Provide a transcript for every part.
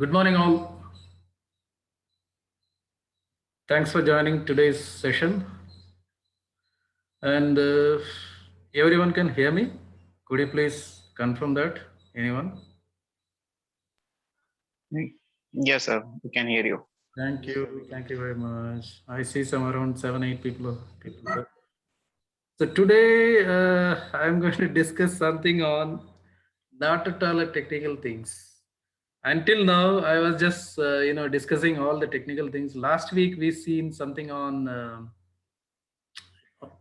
Good morning, all. Thanks for joining today's session. And everyone can hear me? Could you please confirm that? Anyone? Yes, sir. We can hear you. Thank you. Thank you very much. I see some around 7, 8 people. So today I'm going to discuss something on not at all technical things. Until now, I was just discussing all the technical things. Last week we seen something on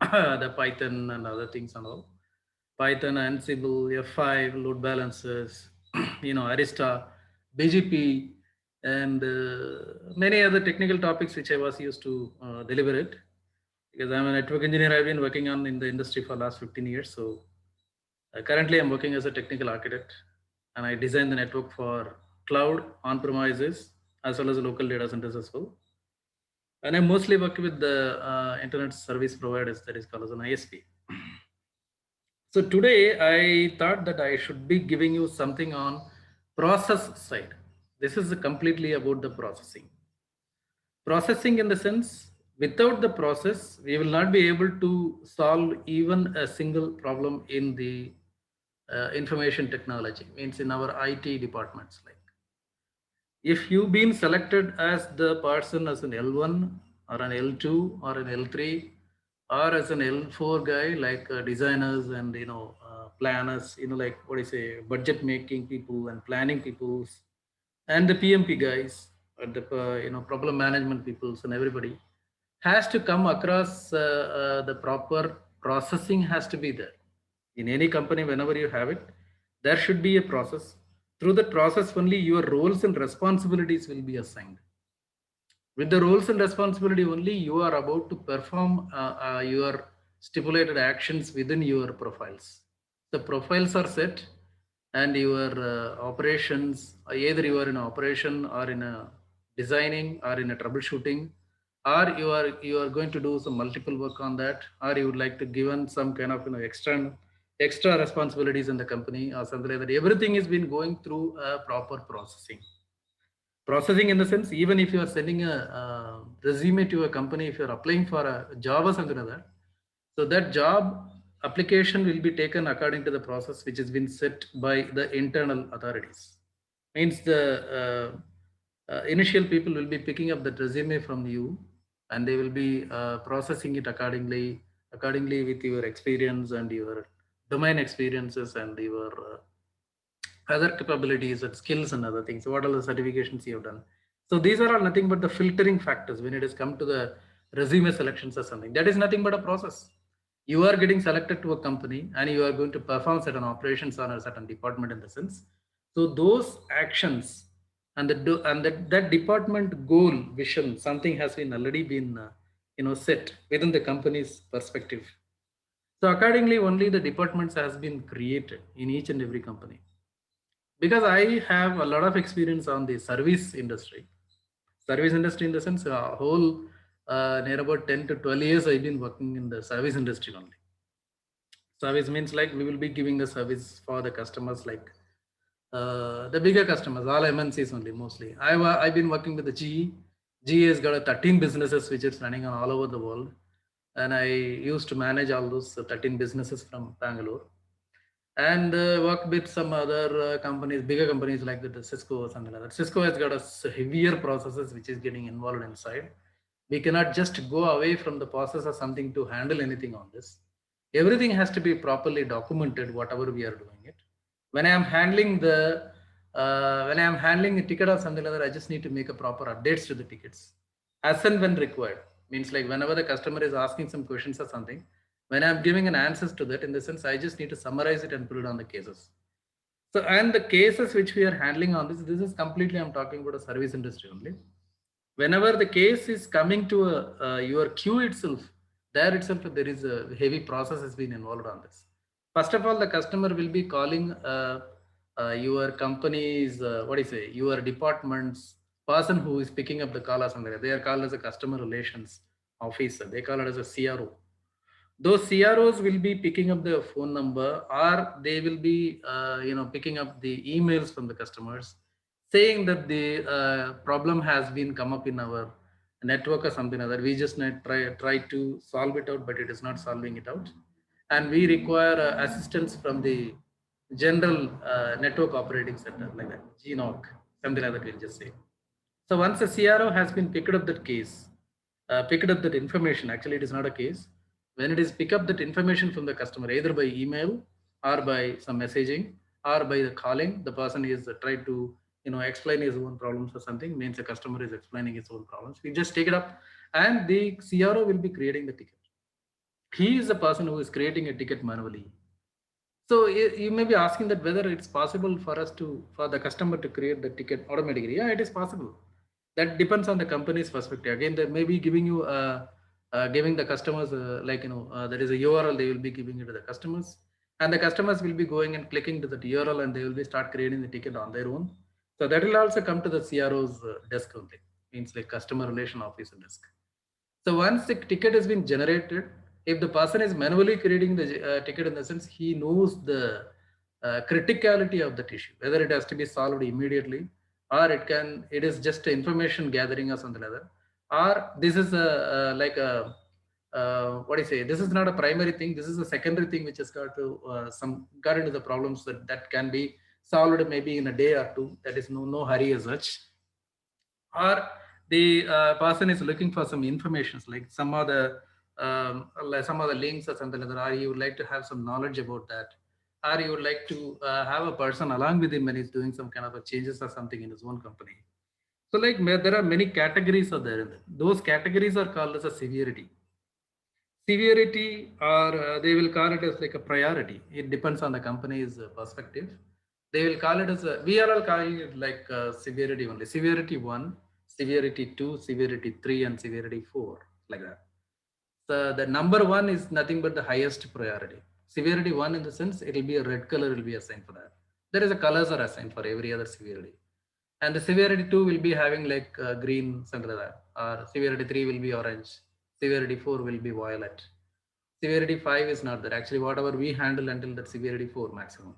the Python and other things and all. Python, Ansible, F5, load balancers, Arista, BGP, and many other technical topics which I was used to deliver it. Because I'm a network engineer, I've been working on in the industry for last 15 years. So currently I'm working as a technical architect, and I design the network for cloud, on-premises, as well as local data centers as well. And I mostly work with the internet service providers, that is called as an ISP. So today I thought that I should be giving you something on process side. This is completely about the processing. Processing in the sense, without the process, we will not be able to solve even a single problem in the information technology, means in our IT departments. Like if you've been selected as the person as an L1 or an L2 or an L3 or as an L4 guy, like designers and planners, like what do you say, budget making people and planning peoples, and the PMP guys, and the problem management peoples, and everybody has to come across the proper processing has to be there in any company. Whenever you have it, there should be a process. Through that process only your roles and responsibilities will be assigned. With the roles and responsibility only, you are about to perform your stipulated actions within your profiles. The profiles are set, and your operations, either you are in operation or in a designing or in a troubleshooting, or you are going to do some multiple work on that, or you would like to given some kind of extra responsibilities in the company or something like that. Everything has been going through a proper processing in the sense, even if you are sending a resume to a company, if you are applying for a job or something like that, so that job application will be taken according to the process which has been set by the internal authorities. Means the initial people will be picking up that resume from you, and they will be processing it accordingly with your experience and your domain experiences and your other capabilities and skills and other things. What are the certifications you have done? So these are all nothing but the filtering factors when it has come to the resume selections or something. That is nothing but a process. You are getting selected to a company and you are going to perform certain operations on a certain department in the sense. So those actions and that department goal vision, something has been already been set within the company's perspective. So accordingly, only the departments has been created in each and every company. Because I have a lot of experience on the service industry. Service industry in the sense, whole near about 10 to 12 years, I've been working in the service industry only. Service means like we will be giving the service for the customers, like the bigger customers, all MNCs only mostly. I've been working with the GE. GE has got a 13 businesses which is running on all over the world. And I used to manage all those 13 businesses from Bangalore, and work with some other companies, bigger companies like the Cisco or something like that. Cisco has got a heavier processes which is getting involved inside. We cannot just go away from the process or something to handle anything on this. Everything has to be properly documented, whatever we are doing it. When I am handling a ticket or something like that, I just need to make a proper updates to the tickets as and when required. Means like whenever the customer is asking some questions or something, when I'm giving an answers to that, in the sense, I just need to summarize it and put it on the cases. So, and the cases which we are handling on this is completely, I'm talking about a service industry only. Whenever the case is coming to your queue itself, there itself, there is a heavy process has been involved on this. First of all, the customer will be calling your company's, what do you say, your department's person who is picking up the call or something. They are called as a customer relations officer. They call it as a CRO. Those CROs will be picking up the phone number, or they will be picking up the emails from the customers, saying that the problem has been come up in our network or something like that. We just try to solve it out, but it is not solving it out, and we require assistance from the general network operating center like that, GNOC, something like that. We'll just say. So once a CRO has been picked up that case, picked up that information, actually it is not a case. When it is pick up that information from the customer, either by email or by some messaging or by the calling, the person is tried to explain his own problems or something. Means the customer is explaining his own problems. We just take it up, and the CRO will be creating the ticket. He is the person who is creating a ticket manually. So you may be asking that whether it's possible for us to, for the customer to create the ticket automatically. Yeah, it is possible. That depends on the company's perspective. Again, they may be giving you, giving the customers there is a URL they will be giving it to the customers, and the customers will be going and clicking to that URL, and they will be start creating the ticket on their own. So that will also come to the CRO's desk only. Means like customer relation officer desk. So once the ticket has been generated, if the person is manually creating the ticket, in the sense he knows the criticality of that issue, whether it has to be solved immediately, or it is just information gathering or something like that, or this is what do you say? This is not a primary thing. This is a secondary thing which has got to got into the problems that can be solved maybe in a day or two. That is no hurry as such, or the person is looking for some information like some of the links or something like that, or you would like to have some knowledge about that, or you would like to have a person along with him when he's doing some kind of a changes or something in his own company. So like there are many categories are there in it. Those categories are called as a severity, or they will call it as like a priority. It depends on the company's perspective. They will call it as we are all calling it like severity only. Severity 1, severity 2, severity 3, and severity 4, like that. So the number 1 is nothing but the highest priority. Severity 1, in the sense it will be a red color will be assigned for that. There is a colors are assigned for every other severity. And the severity 2 will be having like green, something like that. Or severity 3 will be orange. Severity 4 will be violet. Severity 5 is not there. Actually, whatever we handle until that severity 4 maximum.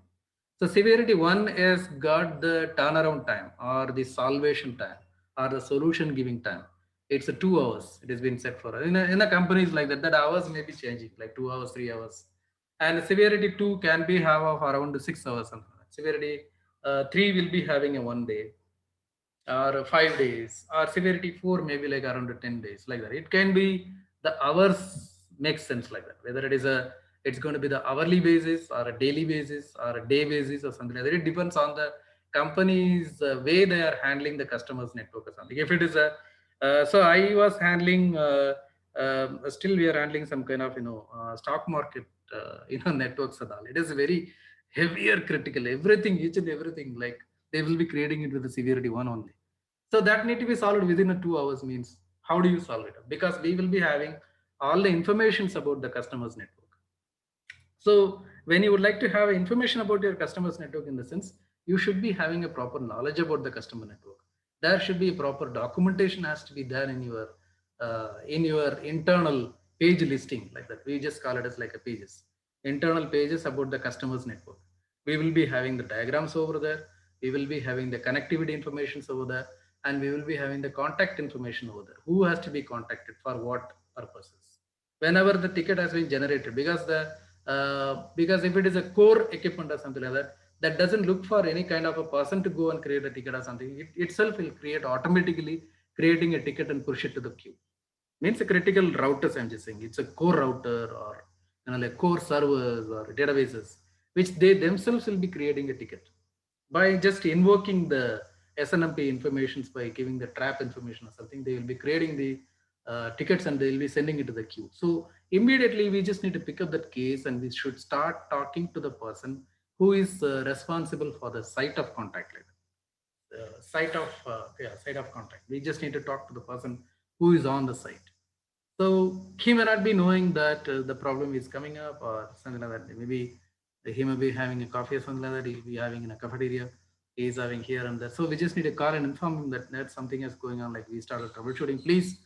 So severity 1 is got the turnaround time, or the salvation time, or the solution giving time. It's a 2 hours. It has been set for in a companies like that. That hours may be changing, like 2 hours, 3 hours. And severity 2 can be have of around 6 hours. Something like that. Severity 3 will be having a 1 day, or 5 days, or severity 4 maybe like around 10 days, like that. It can be the hours makes sense like that, whether it's going to be the hourly basis, or a daily basis, or a day basis, or something like that. It depends on the company's way they are handling the customers network or something. If it is a so I was handling still we are handling some kind of stock market networks and all. It is very heavier critical, everything, each and everything, like they will be creating it with the severity 1 only. So that need to be solved within a 2 hours. Means how do you solve it? Because we will be having all the informations about the customer's network. So when you would like to have information about your customers network, in the sense you should be having a proper knowledge about the customer network. There should be a proper documentation has to be there in your internal page listing, like that. We just call it as like a pages, internal pages about the customers network. We will be having the diagrams over there. We will be having the connectivity informations over there, and we will be having the contact information over there. Who has to be contacted for what purposes? Whenever the ticket has been generated, because if it is a core equipment or something like that, that doesn't look for any kind of a person to go and create a ticket or something. It itself will create automatically, creating a ticket and push it to the queue. Means a critical routers, I'm just saying, it's a core router, or like core servers or databases, which they themselves will be creating a ticket by just invoking the SNMP informations, by giving the trap information or something. They will be creating the tickets, and they will be sending it to the queue. So immediately we just need to pick up that case, and we should start talking to the person who is responsible for the site of contact, like site of contact. We just need to talk to the person who is on the site. So he may not be knowing that the problem is coming up or something like that. Maybe he may be having a coffee or something like that. He'll be having in a cafeteria. He's having here and there. So we just need to call and inform him that something is going on. Like we started troubleshooting. Please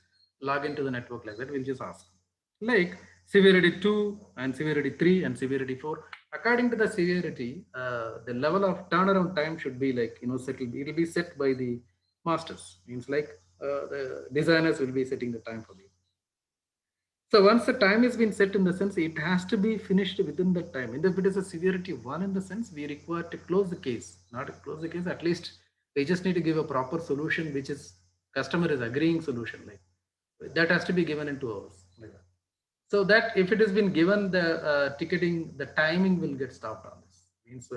log into the network, like that. We'll just ask. Like severity 2 and severity 3 and severity 4. According to the severity, the level of turnaround time should be like, settled. It will be set by the masters. Means like the designers will be setting the time for you. So once the time has been set, in the sense it has to be finished within that time. And if it is a severity one, in the sense we require to close the case, not to close the case. At least we just need to give a proper solution, which is customer is agreeing solution. Like that has to be given in 2 hours. Like that. So that if it has been given, the ticketing, the timing will get stopped on this. Means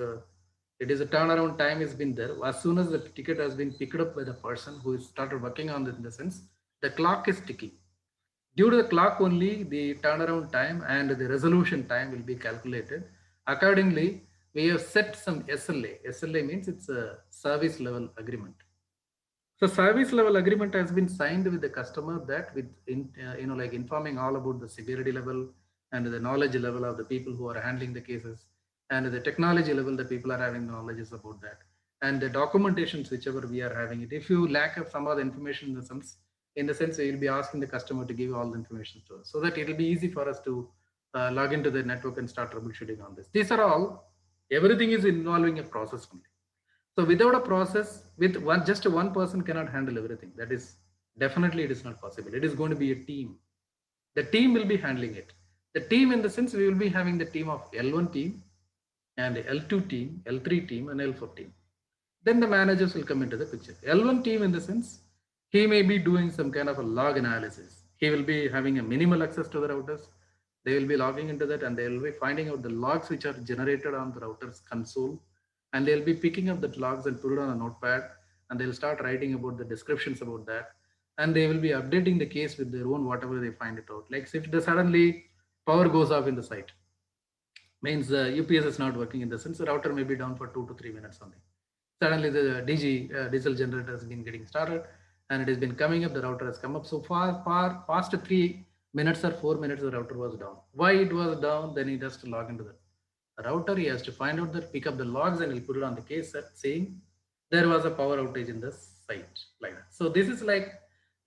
it is a turnaround time has been there. As soon as the ticket has been picked up by the person who is started working on it, in the sense the clock is ticking. Due to the clock only, the turnaround time and the resolution time will be calculated. Accordingly, we have set some SLA. SLA means it's a service level agreement. So service level agreement has been signed with the customer, that with like informing all about the severity level and the knowledge level of the people who are handling the cases, and the technology level the people are having knowledge about that, and the documentations whichever we are having it. If you lack of some other information, in the sense we will be asking the customer to give all the information to us, so that it will be easy for us to log into the network and start troubleshooting on this. These are all, everything is involving a process only. So without a process, with one, just one person cannot handle everything. That is definitely, it is not possible. It is going to be a team. The team will be handling it. The team, in the sense we will be having the team of L1 team and L2 team, L3 team, and L4 team. Then the managers will come into the picture. L1 team, in the sense he may be doing some kind of a log analysis. He will be having a minimal access to the routers. They will be logging into that, and they will be finding out the logs which are generated on the router's console, and they'll be picking up that logs and put it on a notepad, and they'll start writing about the descriptions about that, and they will be updating the case with their own whatever they find it out. Like if the suddenly power goes off in the site, means the UPS is not working, in the sense the router may be down for 2 to 3 minutes only. Suddenly the diesel generator has been getting started, and it has been coming up, the router has come up. So far past 3 minutes or 4 minutes, the router was down. Why it was down? Then he has to log into the router. He has to find out that, pick up the logs, and he'll put it on the case set saying there was a power outage in the site, like that. So this is like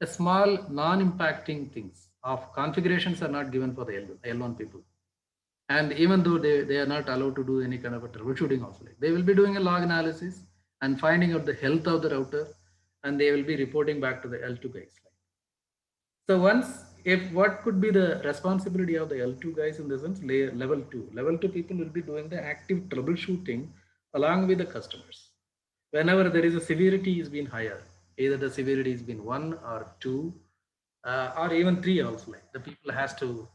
a small non-impacting things of configurations are not given for the L1 people. And even though they are not allowed to do any kind of a troubleshooting also, like they will be doing a log analysis and finding out the health of the router, and they will be reporting back to the L2 guys. So once, if what could be the responsibility of the L2 guys, in the sense level 2 people will be doing the active troubleshooting along with the customers. Whenever there is a severity is been higher, either the severity has been 1 or 2 or even 3 also, like the people has to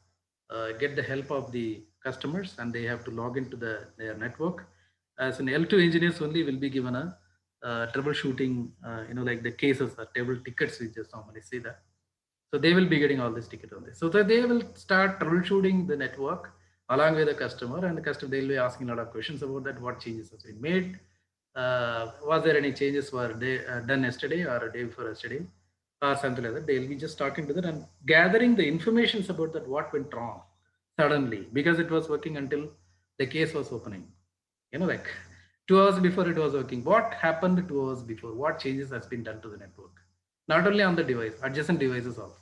get the help of the customers, and they have to log into their network. As an L2 engineers only will be given a troubleshooting, like the cases or table tickets, we just normally say that. So they will be getting all this ticket on this. So that they will start troubleshooting the network along with the customer, and the customer, they'll be asking a lot of questions about that. What changes has been made? Was there any changes were they done yesterday or a day before yesterday or something like that? They'll be just talking to that and gathering the informations about that, what went wrong suddenly, because it was working until the case was opening. Like 2 hours before it was working. What happened 2 hours before? What changes has been done to the network? Not only on the device, adjacent devices also.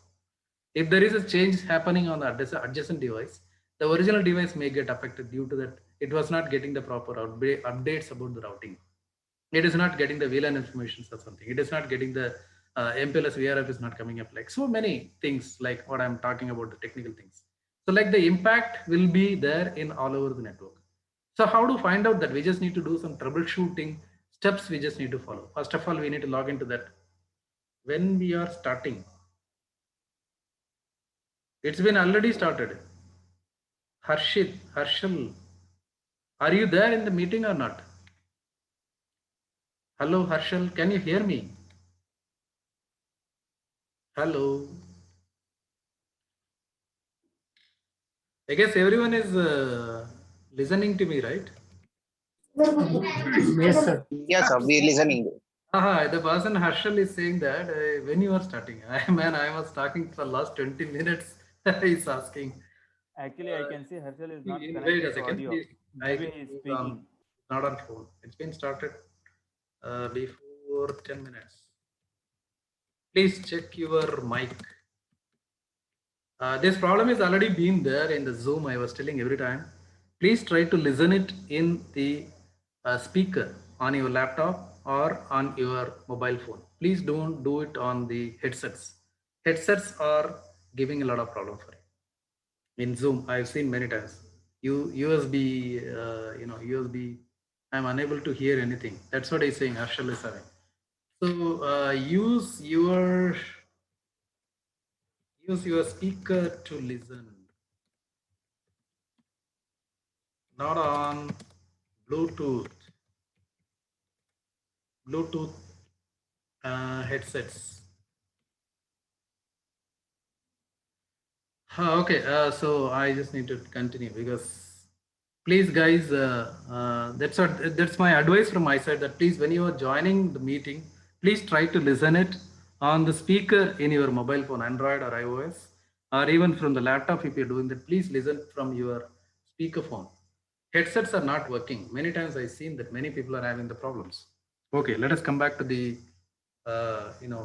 If there is a change happening on the adjacent device, the original device may get affected due to that it was not getting the proper updates about the routing. It is not getting the VLAN information or something. It is not getting the MPLS VRF is not coming up. Like so many things, like what I'm talking about, the technical things. So like the impact will be there in all over the network. So how to find out that? We just need to do some troubleshooting steps. We just need to follow. First of all, we need to log into that. When we are starting, it's been already started. Harshal, are you there in the meeting or not? Hello, Harshal, can you hear me? Hello. I guess everyone is listening to me, right? Yes, sir. Yes, sir. We're listening. The person Harshal is saying that when you are starting, I was talking for the last 20 minutes. He's asking. Actually, I can see Harshal is not Wait a connected to second, audio. please. Maybe he is speaking. Not on phone. It's been started before 10 minutes. Please check your mic. This problem is already been there in the Zoom. I was telling every time. please try to listen it in the speaker on your laptop or on your mobile phone. Please don't do it on the headsets. Headsets are giving a lot of problem for you. In Zoom, I've seen many times. USB, USB. I'm unable to hear anything. That's what he's saying. Harshal is having. So use your speaker to listen, not on Bluetooth. Bluetooth headsets. Okay, so I just need to continue because please, guys, that's my advice from my side. That please, when you are joining the meeting, please try to listen it on the speaker in your mobile phone, Android or iOS, or even from the laptop. If you're doing that, please listen from your speaker phone. Headsets are not working. Many times I've seen that many people are having the problems. Okay, let us come back to the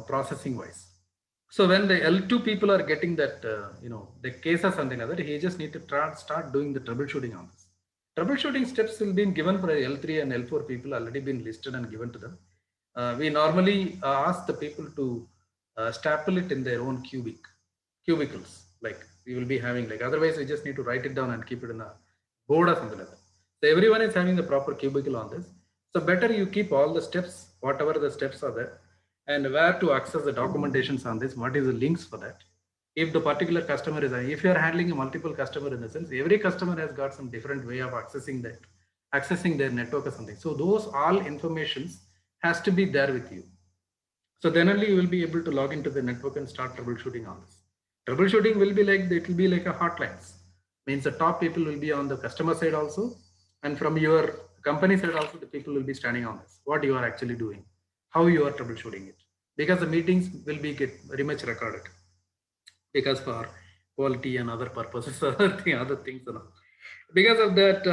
processing wise. So when the L2 people are getting that, the case or something like that, he just need to start doing the troubleshooting on this. Troubleshooting steps will be given for L3 and L4 people already been listed and given to them. We normally ask the people to staple it in their own cubicles. Like we will be having like, otherwise we just need to write it down and keep it in a board or something like that. So everyone is having the proper cubicle on this. So better you keep all the steps, whatever the steps are there, and where to access the documentations on this, what is the links for that. If the particular customer is, if you are handling a multiple customer in the sense, every customer has got some different way of accessing their network or something. So those all informations has to be there with you. So then only you will be able to log into the network and start troubleshooting on this. Troubleshooting will be like, it will be like a hotlines. Means the top people will be on the customer side also, and from your company side also, the people will be standing on this. What you are actually doing, how you are troubleshooting it, because the meetings will be get very much recorded, because for quality and other purposes, other things, because of that,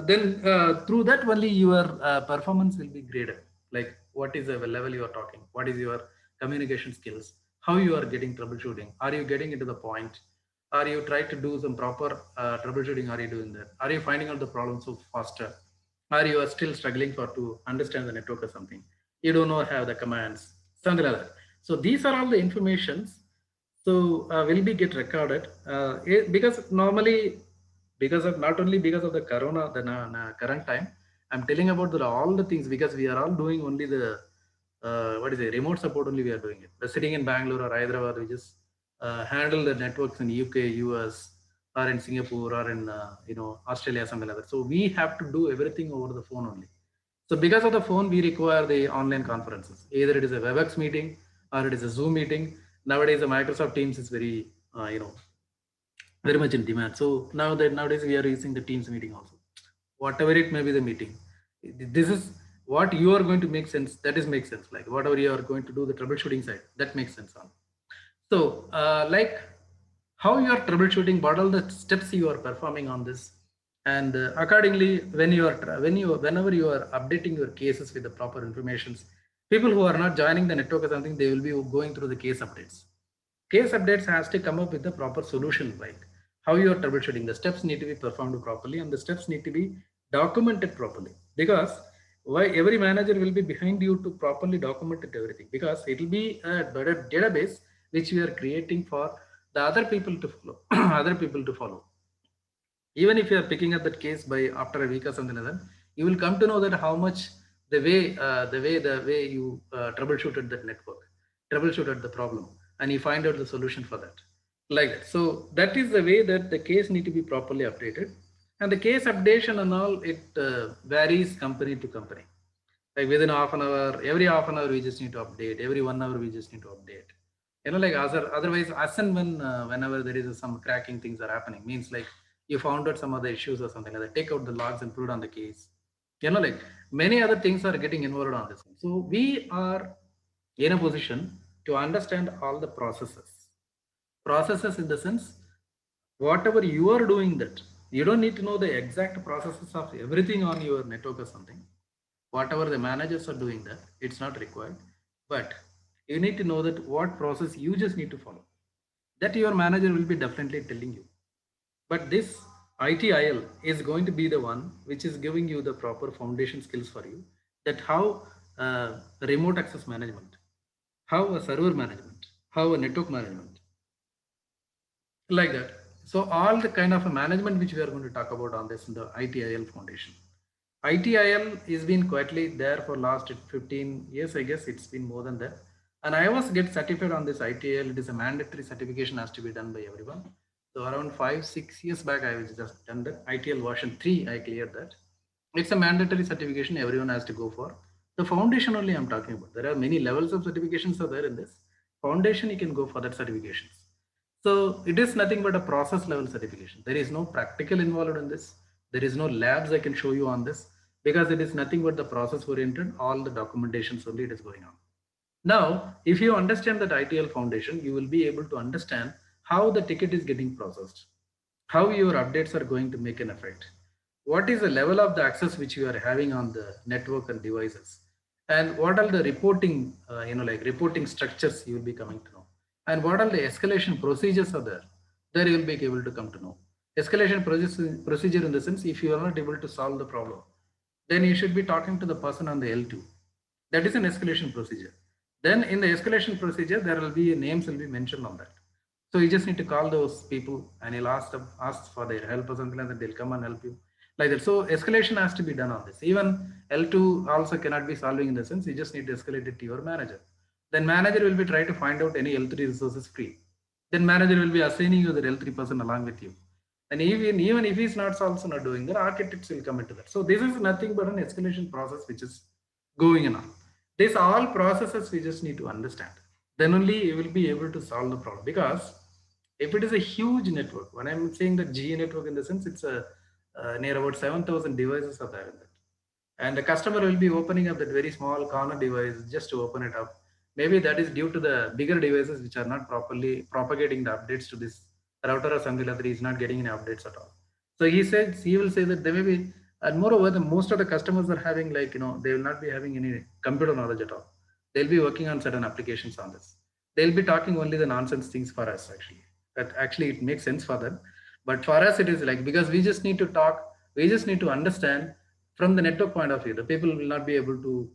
then through that only your performance will be graded. Like what is the level you are talking, what is your communication skills, how you are getting troubleshooting, are you getting into the point, are you trying to do some proper troubleshooting, are you doing that, are you finding out the problem so faster, or you are still struggling for to understand the network or something, you don't know have the commands, something like that. So these are all the informations. So will be get recorded because normally, because of not only because of the corona, the current time, I'm telling about all the things, because we are all doing only the what is it, remote support only we are doing it. We're sitting in Bangalore or Hyderabad, we just handle the networks in UK, US, or in Singapore, or in Australia, something like that. So we have to do everything over the phone only. So because of the phone, we require the online conferences. Either it is a WebEx meeting or it is a Zoom meeting. Nowadays, the Microsoft Teams is very, very much in demand. So nowadays we are using the Teams meeting also. Whatever it may be the meeting, this is what you are going to make sense. That is make sense. Like whatever you are going to do the troubleshooting side, that makes sense on. So like how you are troubleshooting, what all the steps you are performing on this, and accordingly whenever you are updating your cases with the proper informations, people who are not joining the network or something, they will be going through the case updates. Case updates has to come up with the proper solution, like how you are troubleshooting. The steps need to be performed properly, and the steps need to be documented properly, because why every manager will be behind you to properly document it everything, because it will be a better database which we are creating for the other people to follow. Other people to follow. Even if you are picking up that case by after a week or something like that, you will come to know that how much the way you troubleshooted that network, troubleshooted the problem, and you find out the solution for that, like that. So that is the way that the case need to be properly updated, and the case updation and all, it varies company to company. Like within half an hour, every half an hour we just need to update, every 1 hour we just need to update, like otherwise, as and when whenever there is some cracking things are happening, means like you found out some other issues or something like that, take out the logs and put it on the case, like many other things are getting involved on this. So we are in a position to understand all the processes in the sense, whatever you are doing, that you don't need to know the exact processes of everything on your network or something. Whatever the managers are doing, that it's not required, but you need to know that what process you just need to follow, that your manager will be definitely telling you. But this ITIL is going to be the one which is giving you the proper foundation skills for you, that how remote access management, how a server management, how a network management, like that. So all the kind of a management which we are going to talk about on this in the ITIL foundation. ITIL has been quietly there for last 15 years, I guess it's been more than that. And I was get certified on this ITIL. It is a mandatory certification, has to be done by everyone. So around 5-6 years back, I was just done that ITIL version 3. I cleared that. It's a mandatory certification everyone has to go for. The foundation only I'm talking about. There are many levels of certifications are there in this. Foundation, you can go for that certifications. So it is nothing but a process level certification. There is no practical involved in this. There is no labs I can show you on this, because it is nothing but the process oriented, all the documentations only it is going on. Now, if you understand that ITL foundation, you will be able to understand how the ticket is getting processed, how your updates are going to make an effect, what is the level of the access which you are having on the network and devices, and what are the reporting, like reporting structures you will be coming to know, and what are the escalation procedures are there. There you will be able to come to know. Escalation procedure in the sense, if you are not able to solve the problem, then you should be talking to the person on the L2. That is an escalation procedure. Then in the escalation procedure, there will be names will be mentioned on that. So you just need to call those people and you'll ask them, ask for their help or something like that. They'll come and help you like that. So escalation has to be done on this. Even L2 also cannot be solving in the sense, you just need to escalate it to your manager. Then manager will be trying to find out any L3 resources free. Then manager will be assigning you the L3 person along with you. And even if he's not also not doing that, architects will come into that. So this is nothing but an escalation process which is going on. These all processes we just need to understand. Then only you will be able to solve the problem. Because if it is a huge network, when I'm saying that GE network in the sense, it's a near about 7,000 devices are there in that. And the customer will be opening up that very small corner device just to open it up. Maybe that is due to the bigger devices which are not properly propagating the updates to this router or something like that. He's not getting any updates at all. So he says, he will say that there may be, and moreover, the most of the customers are having like, they will not be having any computer knowledge at all. They'll be working on certain applications on this. They'll be talking only the nonsense things for us actually. That actually it makes sense for them. But for us, it is like, because we just need to talk, we just need to understand from the network point of view. The people will not be able to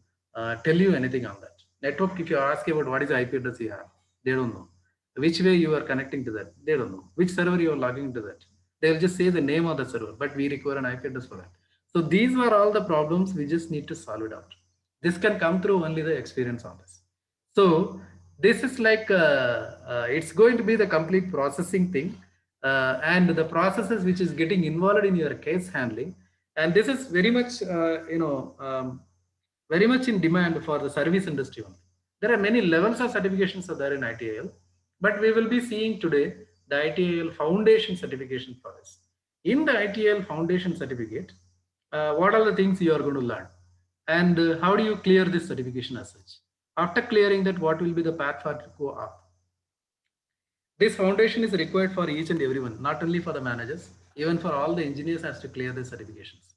tell you anything on that. Network, if you ask about what is the IP address you have, they don't know. Which way you are connecting to that, they don't know. Which server you are logging into that, they'll just say the name of the server, but we require an IP address for that. So these were all the problems we just need to solve it out. This can come through only the experience on this. So this is like it's going to be the complete processing thing, and the processes which is getting involved in your case handling, and this is very much very much in demand for the service industry only. There are many levels of certifications are there in ITIL, but we will be seeing today the ITIL foundation certification for this. In the ITIL foundation certificate, what are the things you are going to learn, and how do you clear this certification as such? After clearing that, what will be the path for to go up? This foundation is required for each and everyone, not only for the managers, even for all the engineers has to clear the certifications.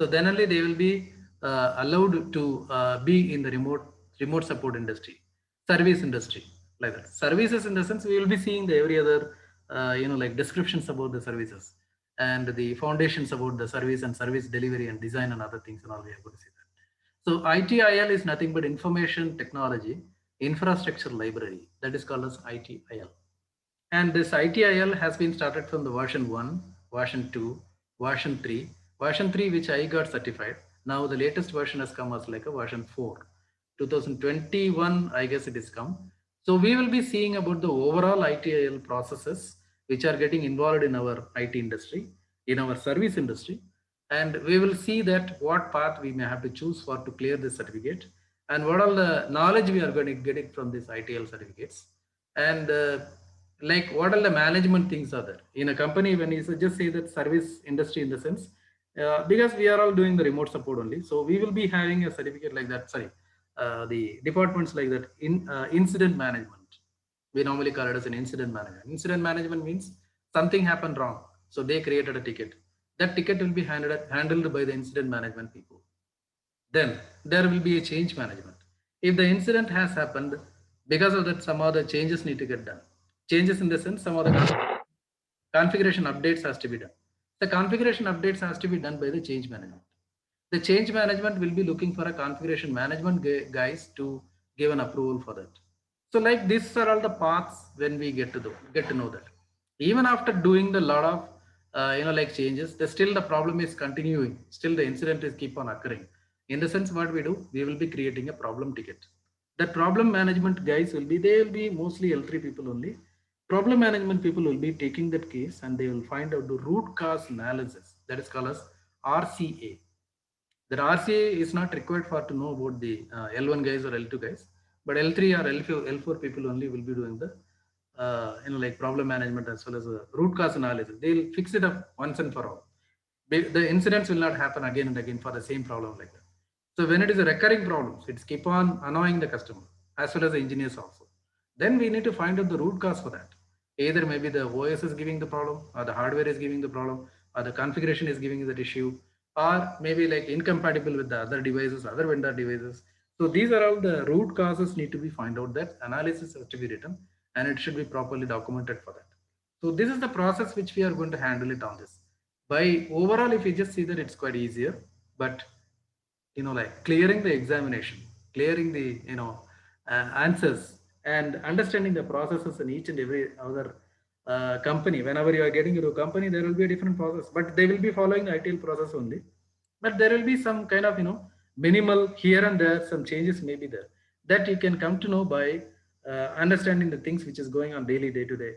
So then only they will be allowed to be in the remote support industry, service industry, like that. Services in the sense, we will be seeing the every other like descriptions about the services and the foundations about the service and service delivery and design and other things, and all we are going to see that. So ITIL is nothing but information technology infrastructure library, that is called as ITIL. And this ITIL has been started from the version 1, version 2, version 3, version 3 which I got certified. Now the latest version has come as like a version 4. 2021, I guess it is come. So we will be seeing about the overall ITIL processes which are getting involved in our IT industry, in our service industry. And we will see that what path we may have to choose for to clear this certificate, and what all the knowledge we are going to get it from these ITIL certificates. And like what are the management things are there in a company, when you just say that service industry in the sense, because we are all doing the remote support only, so we will be having a certificate like that. Sorry, the departments like that in incident management, we normally call it as an incident management. Incident management means something happened wrong, so they created a ticket. That ticket will be handled by the incident management people. Then there will be a change management. If the incident has happened, because of that, some other changes need to get done. Changes in the sense, some other configuration updates has to be done. The configuration updates has to be done by the change management. The change management will be looking for a configuration management guys to give an approval for that. So like these are all the paths when we get to know that. Even after doing the lot of like changes, still the problem is continuing. Still the incident is keep on occurring. In the sense, what we do, we will be creating a problem ticket. That problem management guys they will be mostly L3 people only. Problem management people will be taking that case and they will find out the root cause analysis, that is called as RCA. That RCA is not required for to know about the L1 guys or L2 guys, but L3 or L4 people only will be doing the like problem management as well as root cause analysis. They'll fix it up once and for all. The incidents will not happen again and again for the same problem like that. So when it is a recurring problem, it's keep on annoying the customer as well as the engineers also. Then we need to find out the root cause for that. Either maybe the OS is giving the problem, or the hardware is giving the problem, or the configuration is giving that issue, or maybe like incompatible with the other devices, other vendor devices. So these are all the root causes need to be find out. That analysis has to be written and it should be properly documented for that. So this is the process which we are going to handle it on this. By overall, if you just see that it's quite easier, but like clearing the examination, clearing the answers, and understanding the processes in each and every other company. Whenever you are getting into a company, there will be a different process, but they will be following the ITIL process only. But there will be some kind of minimal here and there, some changes may be there that you can come to know by understanding the things which is going on daily, day-to-day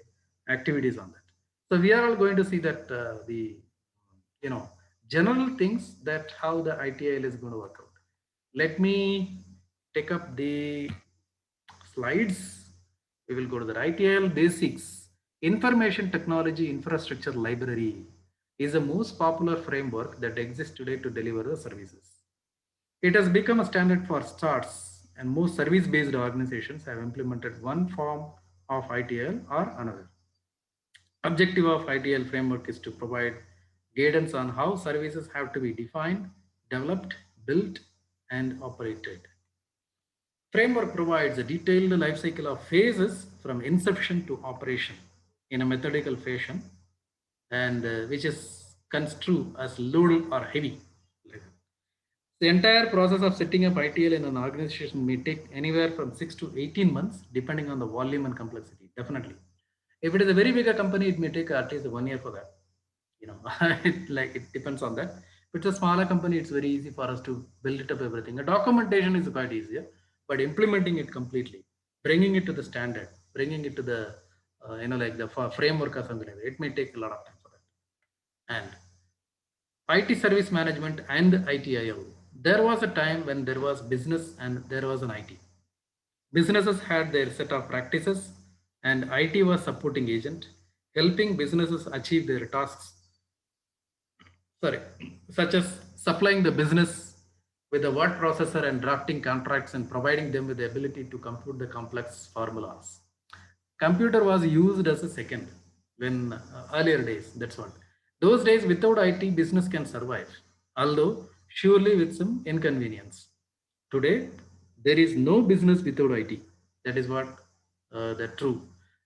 activities on that. So we are all going to see that the you know general things that how the ITIL is going to work out. Let me take up the slides. We will go to the ITIL Basics. Information Technology Infrastructure Library is the most popular framework that exists today to deliver the services. It has become a standard for starts, and most service-based organizations have implemented one form of ITIL or another. Objective of ITIL framework is to provide guidance on how services have to be defined, developed, built, and operated. Framework provides a detailed life cycle of phases from inception to operation in a methodical fashion, and which is construed as low or heavy. The entire process of setting up ITIL in an organization may take anywhere from 6 to 18 months, depending on the volume and complexity. Definitely, if it is a very big company, it may take at least 1 year for that. It depends on that. If it's a smaller company, it's very easy for us to build it up everything. A documentation is quite easier, but implementing it completely, bringing it to the standard, bringing it to the like the framework or something like that, it may take a lot of time for that. And IT service management and ITIL. There was a time when there was business and there was an IT. Businesses had their set of practices and IT was supporting agent, helping businesses achieve their tasks. Sorry, such as supplying the business with a word processor and drafting contracts and providing them with the ability to compute the complex formulas. Computer was used as a second when earlier days, that's what. Those days without IT, business can survive, although surely with some inconvenience. Today, there is no business without IT. That is what the true.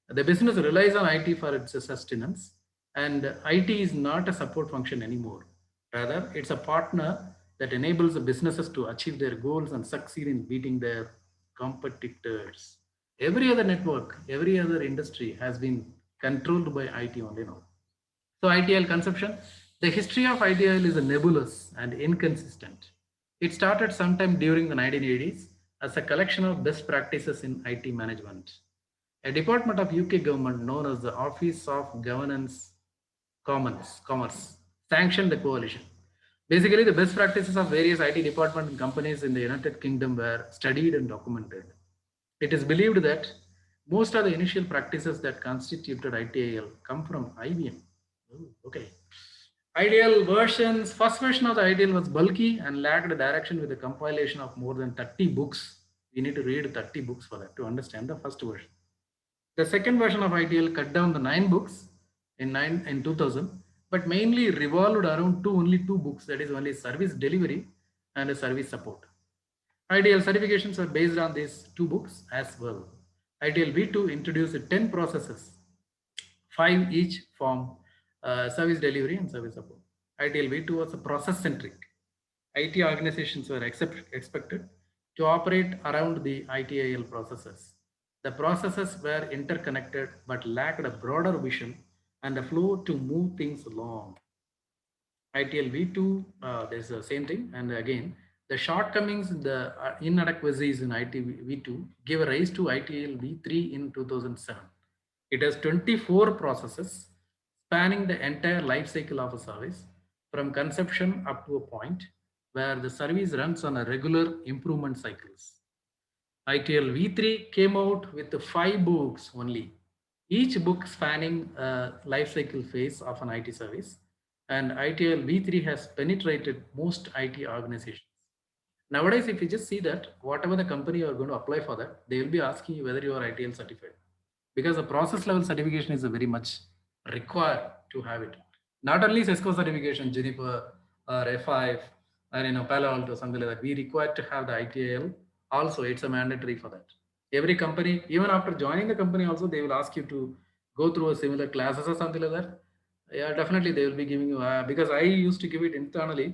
The business relies on IT for its sustenance, and IT is not a support function anymore. Rather, it's a partner that enables the businesses to achieve their goals and succeed in beating their competitors. Every other network, every other industry has been controlled by IT only now. So ITIL conception, the history of ITIL is nebulous and inconsistent. It started sometime during the 1980s as a collection of best practices in IT management. A department of UK government known as the Office of Governance Commerce sanctioned the coalition. Basically, the best practices of various IT department and companies in the United Kingdom were studied and documented. It is believed that most of the initial practices that constituted ITIL come from IBM. Oh, okay. ITIL versions, first version of the ITIL was bulky and lacked direction with a compilation of more than 30 books. We need to read 30 books for that to understand the first version. The second version of ITIL cut down the 9 books in 2000, but mainly revolved around only two books, that is only service delivery and a service support. ITIL certifications are based on these two books as well. ITIL V2 introduced 10 processes, 5 each form service delivery and service support. ITIL v2 was a process-centric. IT organizations were expected to operate around the ITIL processes. The processes were interconnected but lacked a broader vision and a flow to move things along. ITIL v2, there's the same thing. And again, the shortcomings, the inadequacies in IT v2 gave rise to ITIL v3 in 2007. It has 24 processes spanning the entire life cycle of a service from conception up to a point where the service runs on a regular improvement cycles. ITIL v3 came out with 5 books only, each book spanning a life cycle phase of an IT service. And ITIL v3 has penetrated most IT organizations. Nowadays, if you just see that whatever the company you are going to apply for that, they will be asking you whether you are ITIL certified, because the process level certification is a very much required to have it. Not only Cisco certification, Juniper or F5 or Palo Alto, something like that. We require to have the ITIL. Also, it's a mandatory for that. Every company, even after joining the company, also they will ask you to go through a similar classes or something like that. Yeah, definitely they will be giving you because I used to give it internally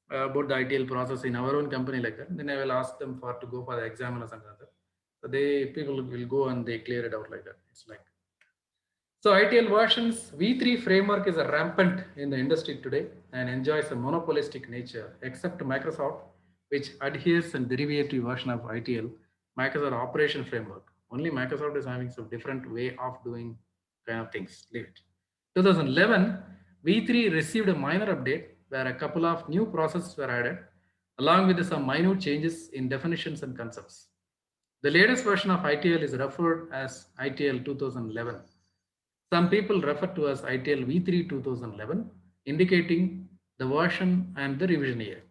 about the ITIL process in our own company like that. Then I will ask them for to go for the exam or something like that. So they people will go and they clear it out like that. It's like so ITIL versions v3 framework is a rampant in the industry today and enjoys a monopolistic nature, except Microsoft, which adheres and derivative version of ITIL, Microsoft operation framework. Only Microsoft is having some different way of doing kind of things. Leave it. 2011, v3 received a minor update where a couple of new processes were added, along with some minute changes in definitions and concepts. The latest version of ITIL is referred as ITIL 2011. Some people refer to as ITIL v3 2011, indicating the version and the revision year.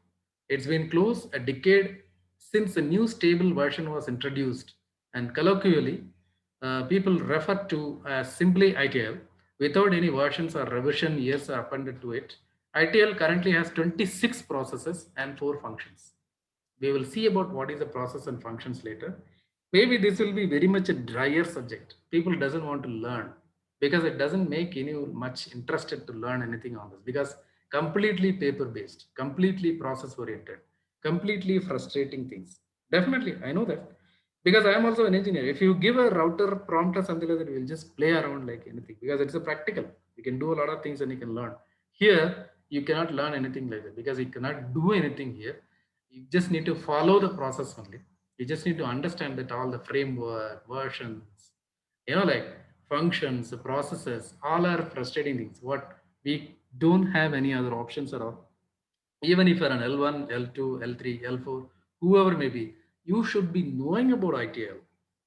It's been close a decade since a new stable version was introduced, and colloquially, people refer to as simply ITIL without any versions or revision years are appended to it. ITIL currently has 26 processes and 4 functions. We will see about what is the process and functions later. Maybe this will be very much a drier subject. People doesn't want to learn because it doesn't make any much interested to learn anything on this, because completely paper based, completely process oriented, completely frustrating things. Definitely, I know that because I am also an engineer. If you give a router prompt or something like that, we'll just play around like anything because it's a practical. You can do a lot of things and you can learn. Here, you cannot learn anything like that because you cannot do anything here. You just need to follow the process only. You just need to understand that all the framework versions, like functions, processes, all are frustrating things. What we don't have any other options at all. Even if you're an L1, L2, L3, L4, whoever may be, you should be knowing about ITL.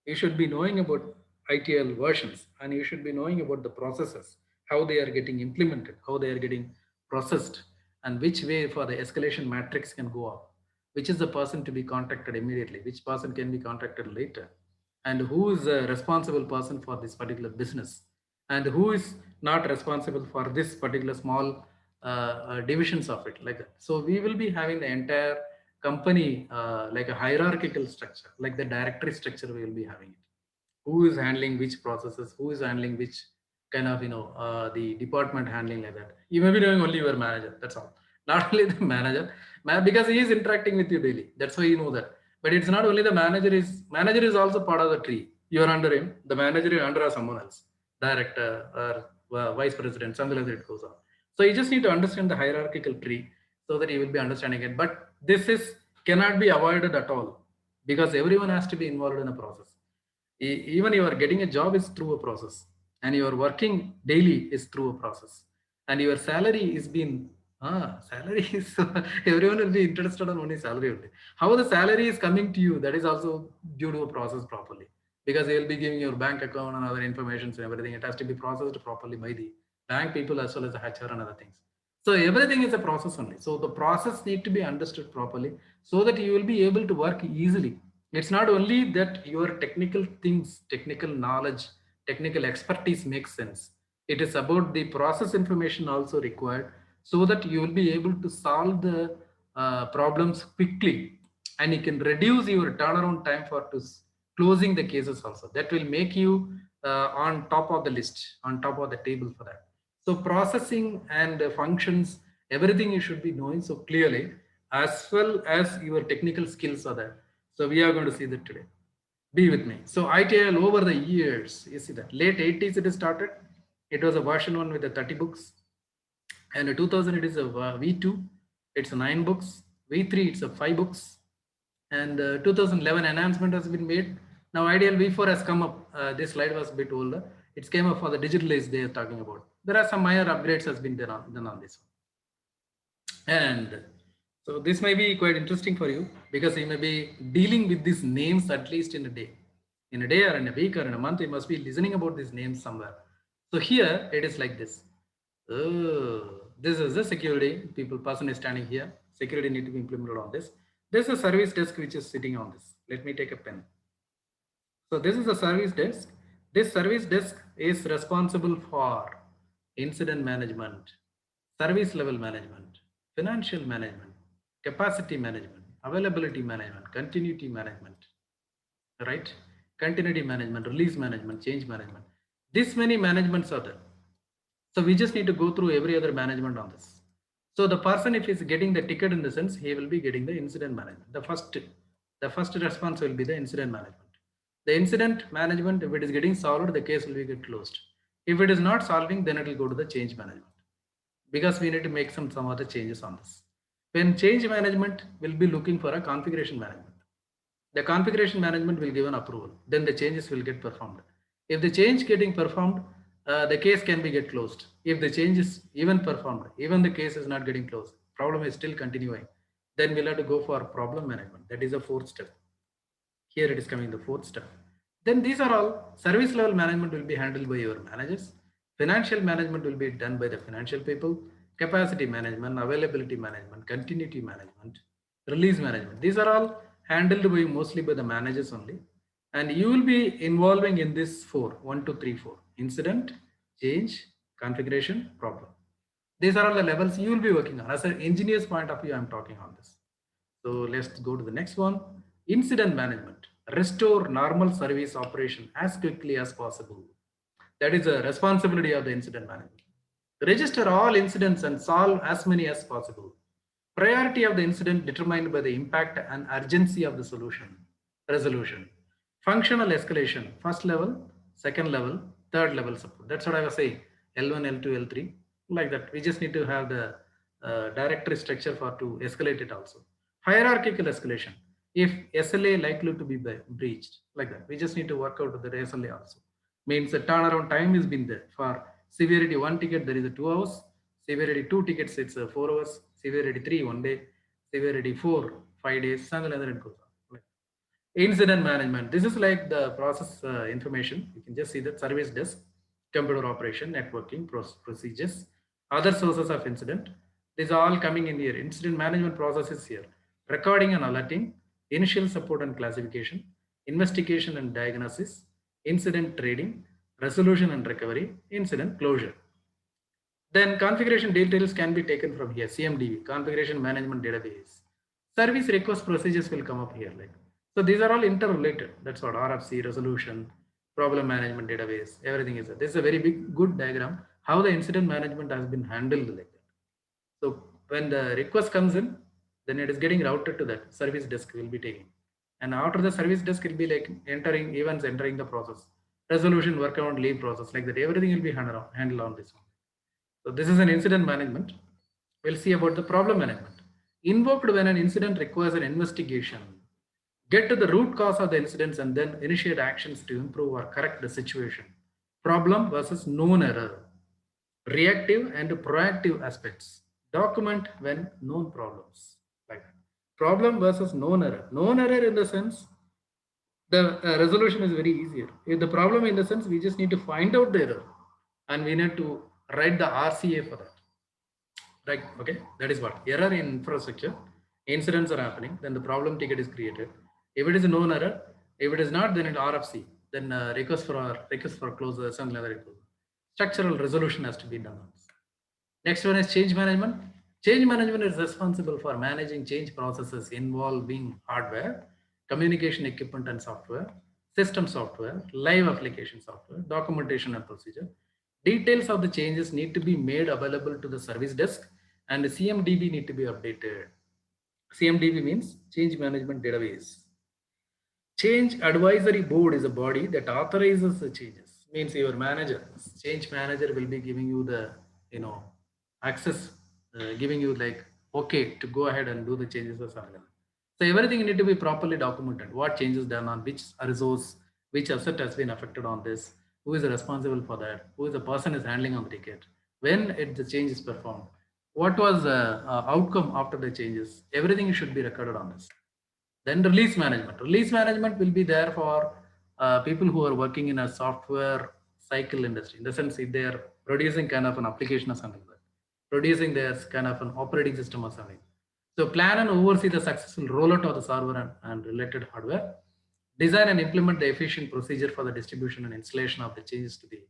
You should be knowing about ITL versions, and you should be knowing about the processes, how they are getting implemented, how they are getting processed, and which way for the escalation matrix can go up, which is the person to be contacted immediately, which person can be contacted later, and who is a responsible person for this particular business, and who is not responsible for this particular small divisions of it like that. So we will be having the entire company like a hierarchical structure, like the directory structure we will be having it. Who is handling which processes, who is handling which kind of the department handling like that. You may be doing only your manager, that's all. Not only the manager, because he is interacting with you daily, that's why you know that. But it's not only the manager is also part of the tree. You are under him, the manager is under someone else, director or vice president, something like that it goes on. So you just need to understand the hierarchical tree so that you will be understanding it. But this is cannot be avoided at all because everyone has to be involved in a process. Even you are getting a job is through a process, and your working daily is through a process, and your salary is being salary is everyone will be interested on only salary only. How the salary is coming to you, that is also due to a process properly, because they will be giving your bank account and other information and everything. It has to be processed properly by the bank people as well as the HR and other things. So everything is a process only. So the process need to be understood properly so that you will be able to work easily. It's not only that your technical things, technical knowledge, technical expertise makes sense. It is about the process information also required so that you will be able to solve the problems quickly, and you can reduce your turnaround time for closing the cases also. That will make you on top of the list, on top of the table for that. So processing and functions, everything you should be knowing so clearly, as well as your technical skills are there. So we are going to see that today. Be with me. So ITIL over the years, you see that late 80s it started. It was a version 1 with the 30 books, and 2000 it is a V2. It's 9 books. V3 it's a 5 books, and 2011 enhancement has been made. Now ITIL V4 has come up. This slide was a bit older. It came up for the digital age they are talking about. There are some minor upgrades has been done on this one. And so this may be quite interesting for you because you may be dealing with these names at least in a day. In a day or in a week or in a month, you must be listening about these names somewhere. So here it is like this. Oh, this is the security. Person is standing here. Security need to be implemented on this. There's a service desk which is sitting on this. Let me take a pen. So this is a service desk. This service desk is responsible for incident management, service level management, financial management, capacity management, availability management, continuity management, right? Continuity management, release management, change management. This many managements are there. So we just need to go through every other management on this. So the person, if he's getting the ticket in the sense, he will be getting the incident management. The first response will be the incident management. The incident management, if it is getting solved, the case will be get closed. If it is not solving, then it will go to the change management because we need to make some other changes on this. When change management will be looking for a configuration management. The configuration management will give an approval. Then the changes will get performed. If the change getting performed, the case can be get closed. If the change is even performed, even the case is not getting closed, problem is still continuing, then we'll have to go for problem management. That is the fourth step. Here it is coming the fourth step. Then these are all service level management will be handled by your managers. Financial management will be done by the financial people. Capacity management, availability management, continuity management, release management. These are all handled by mostly by the managers only. And you will be involving in this 1, 2, 3, 4: incident, change, configuration, problem. These are all the levels you will be working on. As an engineer's point of view, I'm talking on this. So let's go to the next one. Incident management. Restore normal service operation as quickly as possible. That is a responsibility of the incident management. Register all incidents and solve as many as possible. Priority of the incident determined by the impact and urgency of the resolution. Functional escalation, first level, second level, third level support. That's what I was saying. L1, L2, L3, like that. We just need to have the directory structure for to escalate it also. Hierarchical escalation. If SLA likely to be breached, like that, we just need to work out the SLA also. Means the turnaround time has been there. For severity 1 ticket, there is a 2 hours. Severity 2 tickets, it's 4 hours. Severity 3, 1 day. Severity 4, 5 days. Something like that it goes on. Incident management. This is like the process information. You can just see that service desk, computer operation, networking, procedures, other sources of incident. These are all coming in here. Incident management process is here. Recording and alerting, initial support and classification, investigation and diagnosis, incident trading, resolution and recovery, incident closure. Then configuration details can be taken from here. CMDB, configuration management database. Service request procedures will come up here. So these are all interrelated. That's what RFC, resolution, problem management database, everything is there. This is a very good diagram how the incident management has been handled like that. So when the request comes in, then it is getting routed to that service desk will be taking. And after the service desk will be like entering events, entering the process, resolution, workaround, leave process, like that. Everything will be handled on this one. So this is an incident management. We'll see about the problem management. Invoked when an incident requires an investigation. Get to the root cause of the incidents and then initiate actions to improve or correct the situation. Problem versus known error. Reactive and proactive aspects. Document when known problems. Like problem versus known error. Known error in the sense the resolution is very easier. If the problem in the sense we just need to find out the error and we need to write the RCA for that. Right, okay, that is what error in infrastructure. Incidents are happening, then the problem ticket is created. If it is a known error, if it is not, then it RFC, then request for closure, something like that. Structural resolution has to be done. Next one is change management. Change management is responsible for managing change processes involving hardware, communication equipment and software, system software, live application software, documentation and procedure. Details of the changes need to be made available to the service desk, and the CMDB need to be updated. CMDB means Change Management Database. Change Advisory Board is a body that authorizes the changes. Means your manager, change manager will be giving you the, access, giving you like okay to go ahead and do the changes or something. So everything need to be properly documented. What changes done on which resource, which asset has been affected on this, who is responsible for that, who is the person is handling on the ticket, when the change is performed, what was the outcome after the changes. Everything should be recorded on this. Then release management. Release management will be there for people who are working in a software cycle industry. In the sense, if they are producing kind of an application or something like that, producing their kind of an operating system or something. So plan and oversee the successful rollout of the server and related hardware. Design and implement the efficient procedure for the distribution and installation of the changes to the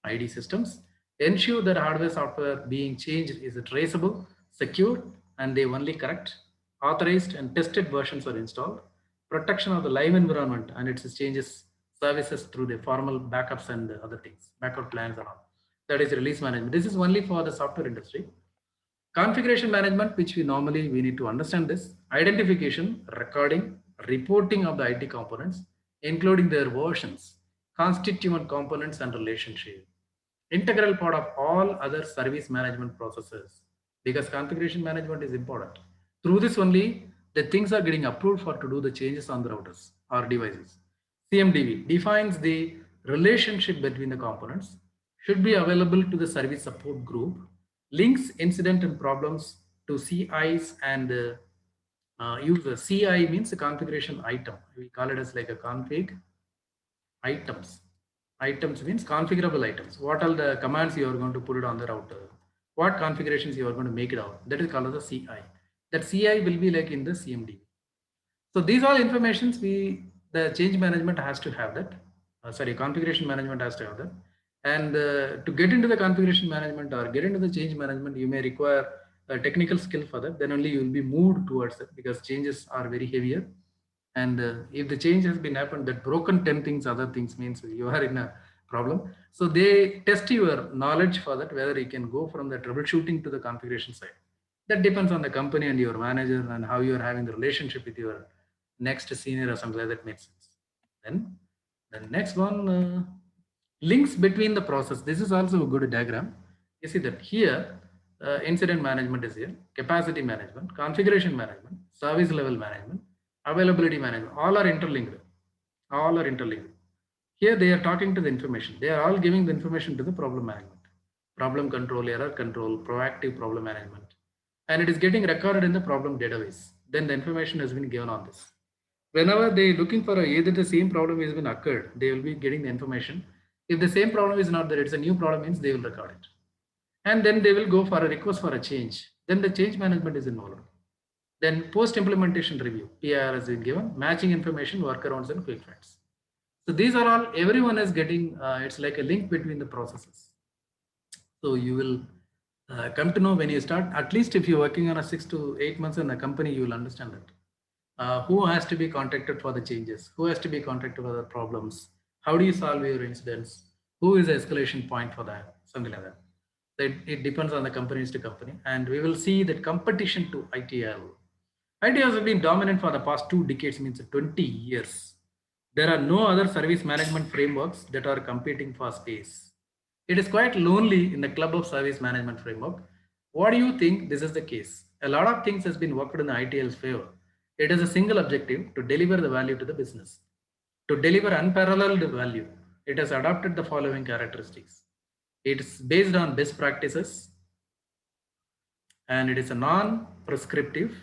ID systems. Ensure that hardware software being changed is traceable, secure, and they only correct. Authorized and tested versions are installed. Protection of the live environment and its changes services through the formal backups and other things, backup plans and all. That is release management. This is only for the software industry. Configuration management, which we need to understand this. Identification, recording, reporting of the IT components, including their versions, constituent components and relationship. Integral part of all other service management processes, because configuration management is important. Through this only, the things are getting approved for to do the changes on the routers or devices. CMDB defines the relationship between the components, should be available to the service support group, links incident and problems to CIs and users. CI means a configuration item. We call it as like a config items. Items means configurable items. What are the commands you are going to put it on the router? What configurations you are going to make it out? That is called as a CI. That CI will be like in the CMD. So these are informations the change management has to have that. Configuration management has to have that. And to get into the configuration management or get into the change management, you may require a technical skill for that. Then only you will be moved towards it, because changes are very heavier. And if the change has been happened, that broken 10 things, other things means you are in a problem. So they test your knowledge for that, whether you can go from the troubleshooting to the configuration side. That depends on the company and your manager and how you are having the relationship with your next senior or something like that makes sense. Then the next one, links between the process. This is also a good diagram. You see that here, incident management is here, capacity management, configuration management, service level management, availability management, all are interlinked. All are interlinked. Here they are talking to the information. They are all giving the information to the problem management, problem control, error control, proactive problem management. And it is getting recorded in the problem database. Then the information has been given on this. Whenever they are looking for either the same problem has been occurred, they will be getting the information. If the same problem is not there, it's a new problem means they will record it. And then they will go for a request for a change. Then the change management is involved. Then post-implementation review, PIR has been given, matching information, workarounds and quick fix. So these are all, everyone is getting, it's like a link between the processes. So you will come to know when you start, at least if you're working on a 6 to 8 months in a company, you will understand that. Who has to be contacted for the changes? Who has to be contacted for the problems? How do you solve your incidents? Who is the escalation point for that? Something like that. It depends on the companies to company. And we will see that competition to ITIL. ITIL has been dominant for the past 2 decades, means 20 years. There are no other service management frameworks that are competing for space. It is quite lonely in the club of service management framework. What do you think this is the case? A lot of things has been worked in the ITIL's favor. It is a single objective to deliver the value to the business. To deliver unparalleled value, it has adopted the following characteristics. It's based on best practices, and it is a non-prescriptive,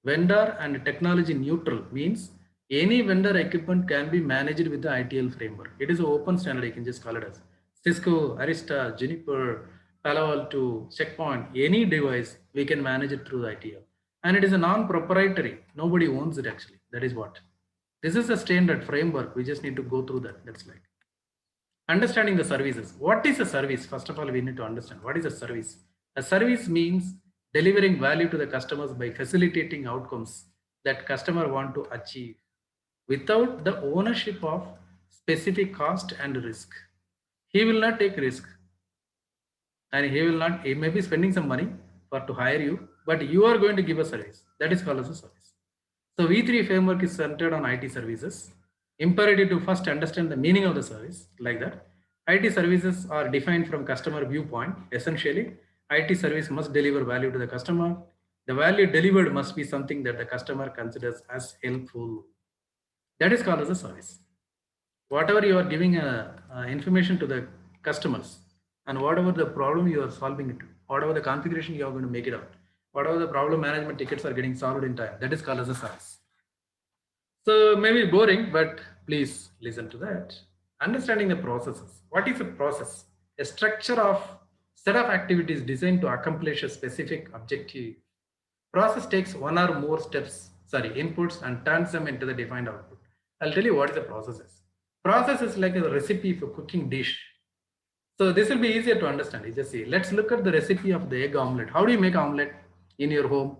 vendor and technology neutral, means any vendor equipment can be managed with the ITIL framework. It is an open standard, you can just call it as Cisco, Arista, Juniper, Palo Alto, Checkpoint, any device we can manage it through the ITIL. And it is a non-proprietary, nobody owns it actually. That is what. This is a standard framework, we just need to go through that. That's like understanding the services. What is a service? First of all, we need to understand what is a service. A service means delivering value to the customers by facilitating outcomes that customer want to achieve without the ownership of specific cost and risk. He will not take risk. and he may be spending some money for to hire you, but you are going to give a service. That is called as a service. So V3 framework is centered on IT services. Imperative to first understand the meaning of the service, like that. IT services are defined from customer viewpoint. Essentially, IT service must deliver value to the customer. The value delivered must be something that the customer considers as helpful. That is called as a service. Whatever you are giving information to the customers, and whatever the problem you are solving it, whatever the configuration you are going to make it out, whatever the problem management tickets are getting solved in time, that is called as a service. So maybe boring, but please listen to that. Understanding the processes. What is a process? A structure of set of activities designed to accomplish a specific objective. Process takes one or more inputs and turns them into the defined output. I'll tell you what is a process is. Process is like a recipe for cooking dish. So this will be easier to understand. You just see, let's look at the recipe of the egg omelette. How do you make omelette in your home?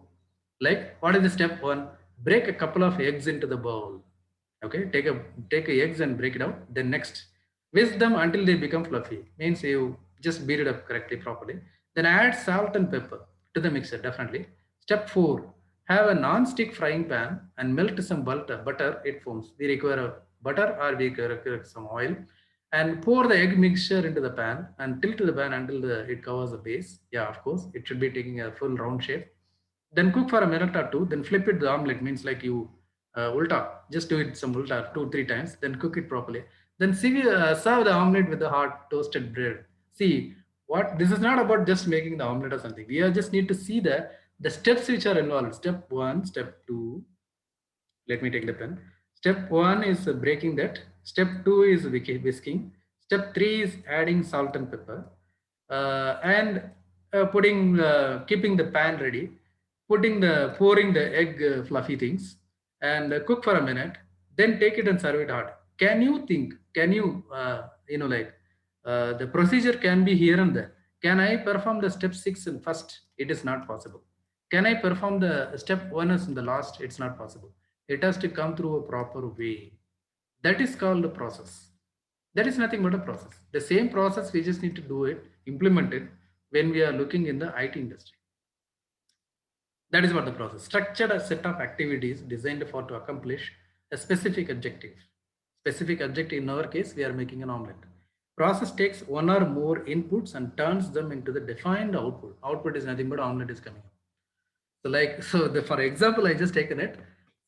Like, what is the step one? Break a couple of eggs into the bowl. Okay, take a eggs and break it out. Then next, whisk them until they become fluffy. Means you just beat it up correctly, properly. Then add salt and pepper to the mixer, definitely. Step four, have a non-stick frying pan and melt some butter. It foams. We require a butter or we require some oil, and pour the egg mixture into the pan and tilt the pan until it covers the base. Yeah, of course, it should be taking a full round shape. Then cook for a minute or two. Then flip it. The omelette means like you ulta. Just do it some ulta 2-3 times. Then cook it properly. Then serve the omelette with the hot toasted bread. See what this is not about just making the omelette or something. We are just need to see the steps which are involved. Step one, step two. Let me take the pen. Step one is breaking that. Step two is whisking. Step three is adding salt and pepper, and keeping the pan ready, pouring the egg fluffy things, and cook for a minute. Then take it and serve it hot. Can you think? Can you like the procedure can be here and there. Can I perform the step six in first? It is not possible. Can I perform the step one as in the last? It's not possible. It has to come through a proper way. That is called a process. That is nothing but a process. The same process, we just need to do it, implement it when we are looking in the IT industry. That is what the process. Structured a set of activities designed for to accomplish a specific objective. Specific objective in our case, we are making an omelette. Process takes one or more inputs and turns them into the defined output. Output is nothing but omelette is coming up. So for example, I just taken it.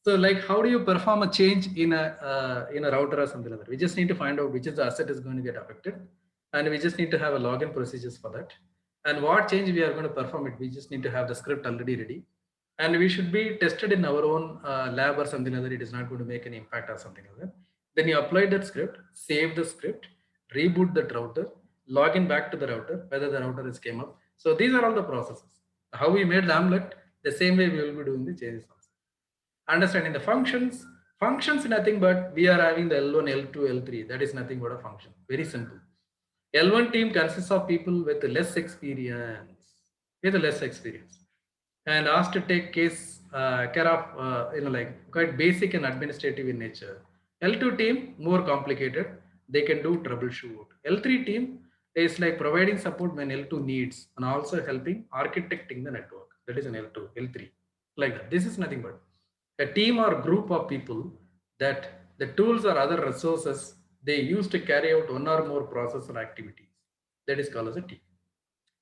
So like, how do you perform a change in a router or something like that? We just need to find out which is the asset is going to get affected, and we just need to have a login procedures for that. And what change we are going to perform it, we just need to have the script already ready, and we should be tested in our own lab or something like that. It is not going to make any impact or something like that. Then you apply that script, save the script, reboot that router, log in back to the router, whether the router is came up. So these are all the processes. How we made the omelette, the same way we will be doing the changes also. Understanding the functions. Functions nothing but we are having the L1, L2, L3. That is nothing but a function. Very simple. L1 team consists of people with less experience. And asked to take care of like quite basic and administrative in nature. L2 team more complicated. They can do troubleshoot. L3 team is like providing support when L2 needs and also helping architecting the network. That is an L2, L3, like that. This is nothing but a team or group of people that the tools or other resources they use to carry out one or more process or activities. That is called as a team.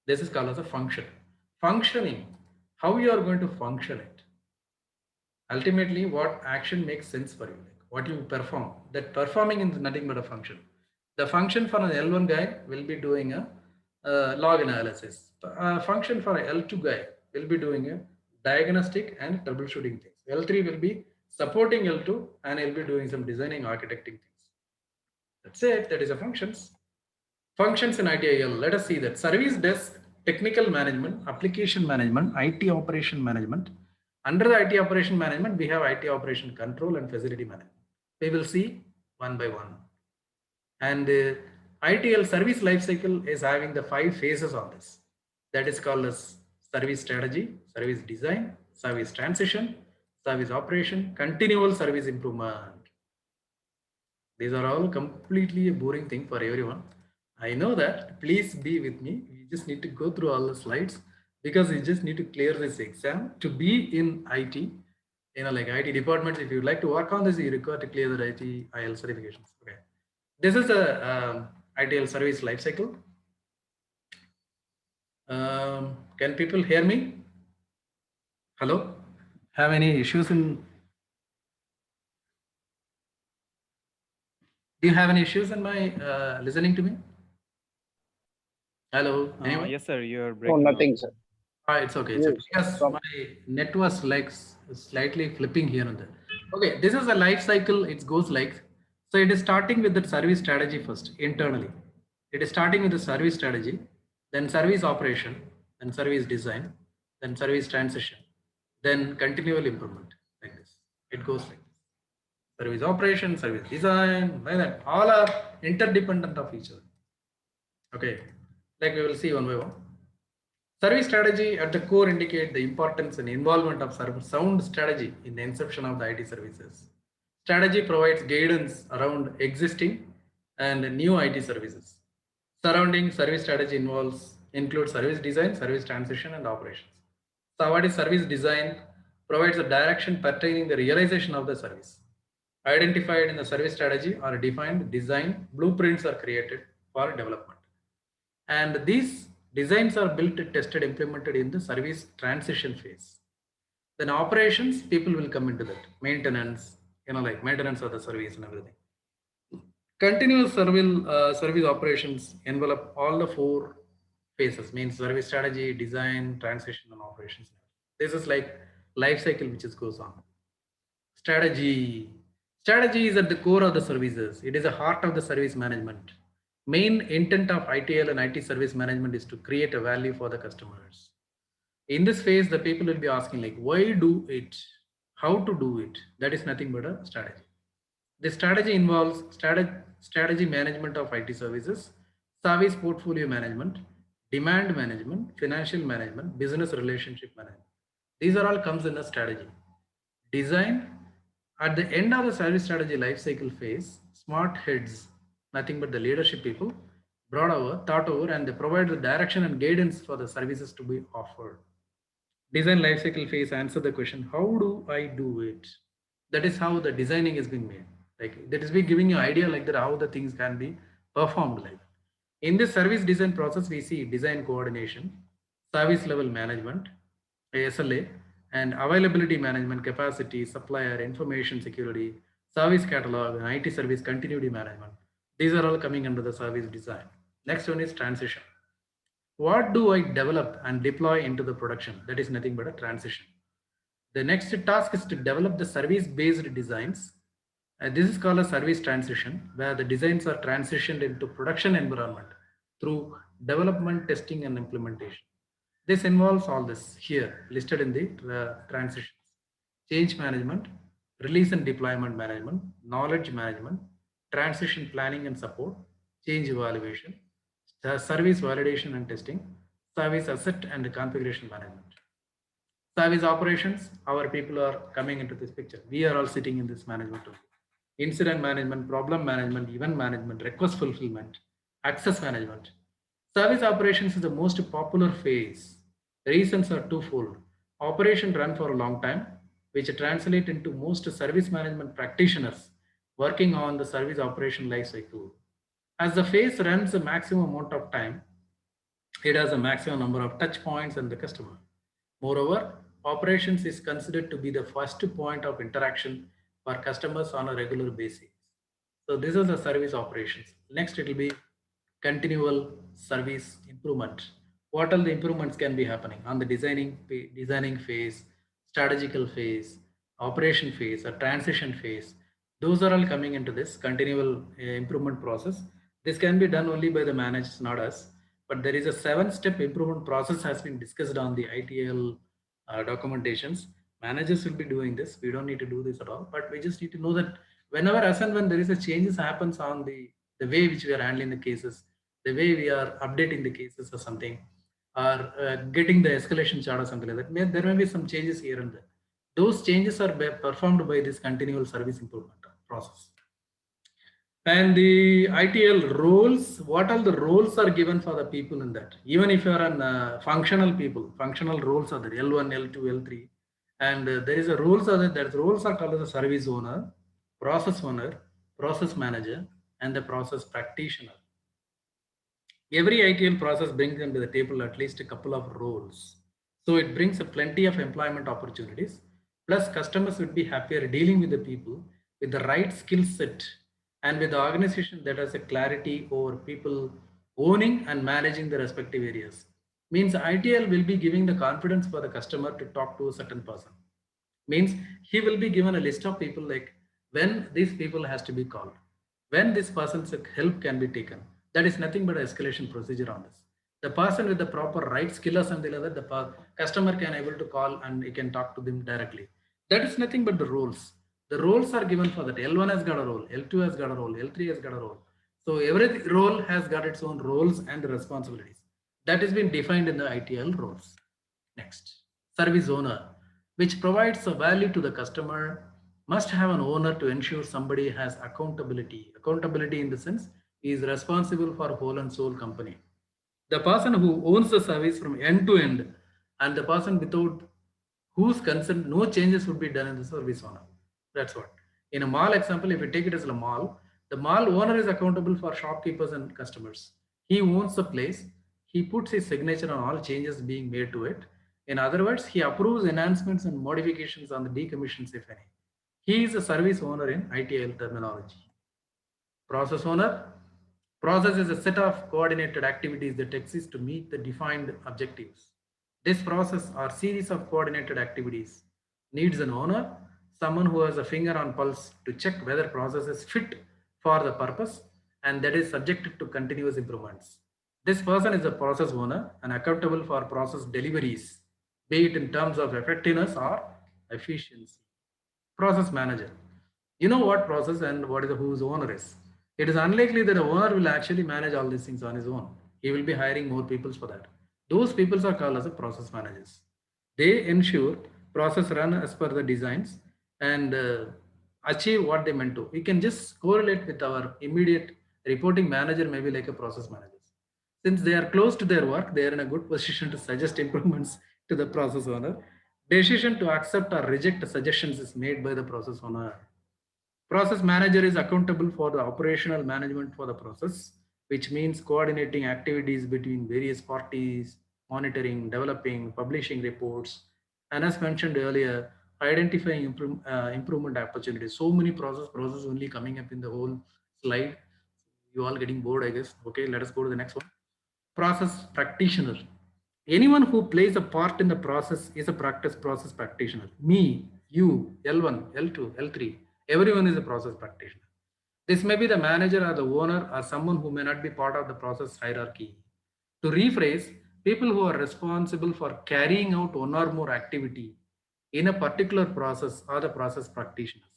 This is called as a function. Functioning, how you are going to function it. Ultimately, what action makes sense for you, like what you perform. That performing is nothing but a function. The function for an L1 guy will be doing a log analysis. A function for a L2 guy will be doing a diagnostic and troubleshooting things. L3 will be supporting L2 and he'll be doing some designing, architecting things. That's it. That is a functions. Functions in ITIL. Let us see that. Service desk, technical management, application management, IT operation management. Under the IT operation management, we have IT operation control and facility management. We will see one by one. And ITIL service lifecycle is having the 5 phases on this. That is called as service strategy, service design, service transition, service operation, continual service improvement. These are all completely a boring thing for everyone. I know that. Please be with me. You just need to go through all the slides because you just need to clear this exam to be in IT. Like IT departments, if you'd like to work on this, you require to clear the ITIL certifications. Okay. This is a ITIL service lifecycle. Can people hear me? Hello? Have any issues in? Do you have any issues in my listening to me? Hello? Anyone? Yes, sir. You're Oh, breaking out. nothing, sir. It's okay. It's okay. Yes. Because my net was like slightly flipping here and there. Okay, this is a life cycle. It goes like so. It is starting with the service strategy first internally. It is starting with the service strategy, then service operation, then service design, then service transition, then continual improvement. Like this, it goes like this. Service operation, service design, like that. All are interdependent of each other. Okay, like we will see one by one. Service strategy at the core indicate the importance and involvement of sound strategy in the inception of the IT services. Strategy provides guidance around existing and new IT services. Surrounding service strategy includes service design, service transition, and operations. So, what is service design? Provides a direction pertaining the realization of the service. Identified in the service strategy are defined, design, blueprints are created for development. And these designs are built, tested, implemented in the service transition phase. Then operations, people will come into that. Maintenance, like maintenance of the service and everything. Continuous service operations envelop all the four phases, means service strategy, design, transition, and operations. This is like life cycle which is goes on. Strategy. Strategy is at the core of the services. It is the heart of the service management. Main intent of ITL and IT service management is to create a value for the customers. In this phase, the people will be asking like, why do it? How to do it? That is nothing but a strategy. The strategy involves strategy management of IT services, service portfolio management, demand management, financial management, business relationship management. These are all comes in a strategy. Design at the end of the service strategy lifecycle phase, smart heads, nothing but the leadership people, brought over, thought over, and they provide the direction and guidance for the services to be offered. Design lifecycle phase answer the question, how do I do it? That is how the designing is being made. Like that is be giving you idea like that how the things can be performed like. In this service design process, we see design coordination, service level management, SLA, and availability management, capacity, supplier, information security, service catalog, and IT service continuity management. These are all coming under the service design. Next one is transition. What do I develop and deploy into the production? That is nothing but a transition. The next task is to develop the service-based designs. This is called a service transition, where the designs are transitioned into production environment through development, testing, and implementation. This involves all this here listed in the transitions: change management, release and deployment management, knowledge management, transition planning and support, change evaluation, service validation and testing, service asset and configuration management. Service operations, our people are coming into this picture. We are all sitting in this management tool. Incident management, problem management, event management, request fulfillment, access management. Service operations is the most popular phase. The reasons are twofold. Operation run for a long time, which translate into most service management practitioners working on the service operation life cycle. As the phase runs a maximum amount of time, it has a maximum number of touch points and the customer. Moreover, operations is considered to be the first point of interaction for customers on a regular basis. So this is the service operations. Next, it will be continual service improvement. What all the improvements can be happening on the designing phase, strategical phase, operation phase, or transition phase? Those are all coming into this continual improvement process. This can be done only by the managers, not us. But there is a 7-step improvement process has been discussed on the ITL documentations. Managers will be doing this. We don't need to do this at all. But we just need to know that whenever as and when there is a changes happens on the way which we are handling the cases, the way we are updating the cases or something, or getting the escalation chart or something like that, there may be some changes here and there. Those changes are performed by this continual service improvement process. And the ITL roles, what all the roles are given for the people in that? Even if you are an functional people, functional roles are there, L1, L2, L3. And there is a rules are there, that roles are called as a service owner, process manager, and the process practitioner. Every ITL process brings them to the table at least a couple of roles. So it brings a plenty of employment opportunities. Plus, customers would be happier dealing with the people with the right skill set and with the organization that has a clarity over people owning and managing the respective areas. Means ITL will be giving the confidence for the customer to talk to a certain person. Means he will be given a list of people like when these people has to be called, when this person's help can be taken. That is nothing but an escalation procedure on this. The person with the proper right skill or something like that, the customer can able to call and he can talk to them directly. That is nothing but the roles. The roles are given for that. L1 has got a role, L2 has got a role, L3 has got a role. So every role has got its own roles and responsibilities. That has been defined in the ITL roles. Next, service owner, which provides a value to the customer, must have an owner to ensure somebody has accountability. Accountability in the sense he is responsible for whole and soul company. The person who owns the service from end to end and the person without whose consent no changes would be done in the service owner. That's what. In a mall example, if you take it as a mall, the mall owner is accountable for shopkeepers and customers. He owns the place. He puts his signature on all changes being made to it. In other words, he approves enhancements and modifications on the decommissions, if any. He is a service owner in ITIL terminology. Process owner. Process is a set of coordinated activities that exist to meet the defined objectives. This process or series of coordinated activities needs an owner, someone who has a finger on pulse to check whether process is fit for the purpose and that is subjected to continuous improvements. This person is a process owner and accountable for process deliveries, be it in terms of effectiveness or efficiency. Process manager. You know what process and what is the whose owner is. It is unlikely that a owner will actually manage all these things on his own. He will be hiring more people for that. Those people are called as a process managers. They ensure process run as per the designs and achieve what they meant to. We can just correlate with our immediate reporting manager, maybe like a process manager. Since they are close to their work, they are in a good position to suggest improvements to the process owner. Decision to accept or reject suggestions is made by the process owner. Process manager is accountable for the operational management for the process, which means coordinating activities between various parties, monitoring, developing, publishing reports, and as mentioned earlier, identifying improvement opportunities. So many process only coming up in the whole slide. You all getting bored, I guess. Okay, let us go to the next one. Process practitioner. Anyone who plays a part in the process is a process practitioner. Me, you, L1, L2, L3, everyone is a process practitioner. This may be the manager or the owner or someone who may not be part of the process hierarchy. To rephrase, people who are responsible for carrying out one or more activity in a particular process are the process practitioners.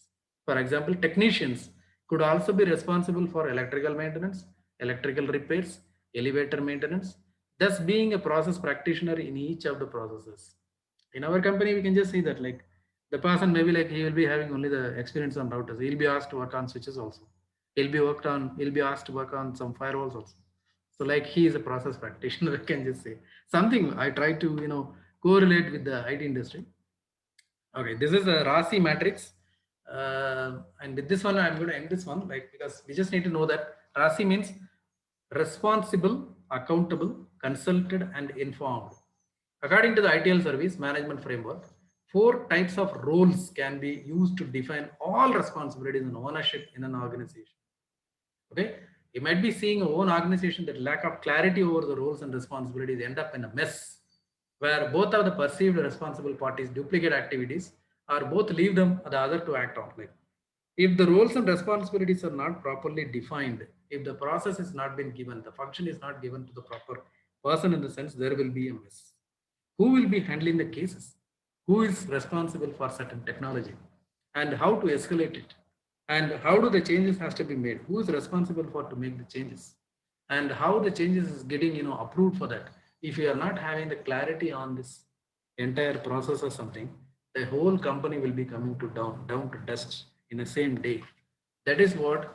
For example, technicians could also be responsible for electrical maintenance, electrical repairs, elevator maintenance, thus being a process practitioner in each of the processes. In our company, we can just see that like the person maybe like he will be having only the experience on routers. He'll be asked to work on switches also. He'll be asked to work on some firewalls also. So like he is a process practitioner, I can just say. Something I try to, correlate with the IT industry. Okay, this is a Rasi matrix. And with this one, I'm going to end this one, like because we just need to know that Rasi means responsible, accountable, consulted, and informed. According to the ITL service management framework, four types of roles can be used to define all responsibilities and ownership in an organization. Okay, you might be seeing a own organization that lack of clarity over the roles and responsibilities end up in a mess where both of the perceived responsible parties duplicate activities or both leave them the other to act on. Like if the roles and responsibilities are not properly defined, if the process is not been given, the function is not given to the proper person in the sense, there will be a mess. Who will be handling the cases? Who is responsible for certain technology and how to escalate it? And how do the changes has to be made? Who is responsible for to make the changes? And how the changes is getting approved for that? If you are not having the clarity on this entire process or something, the whole company will be coming to down to dust in the same day. That is what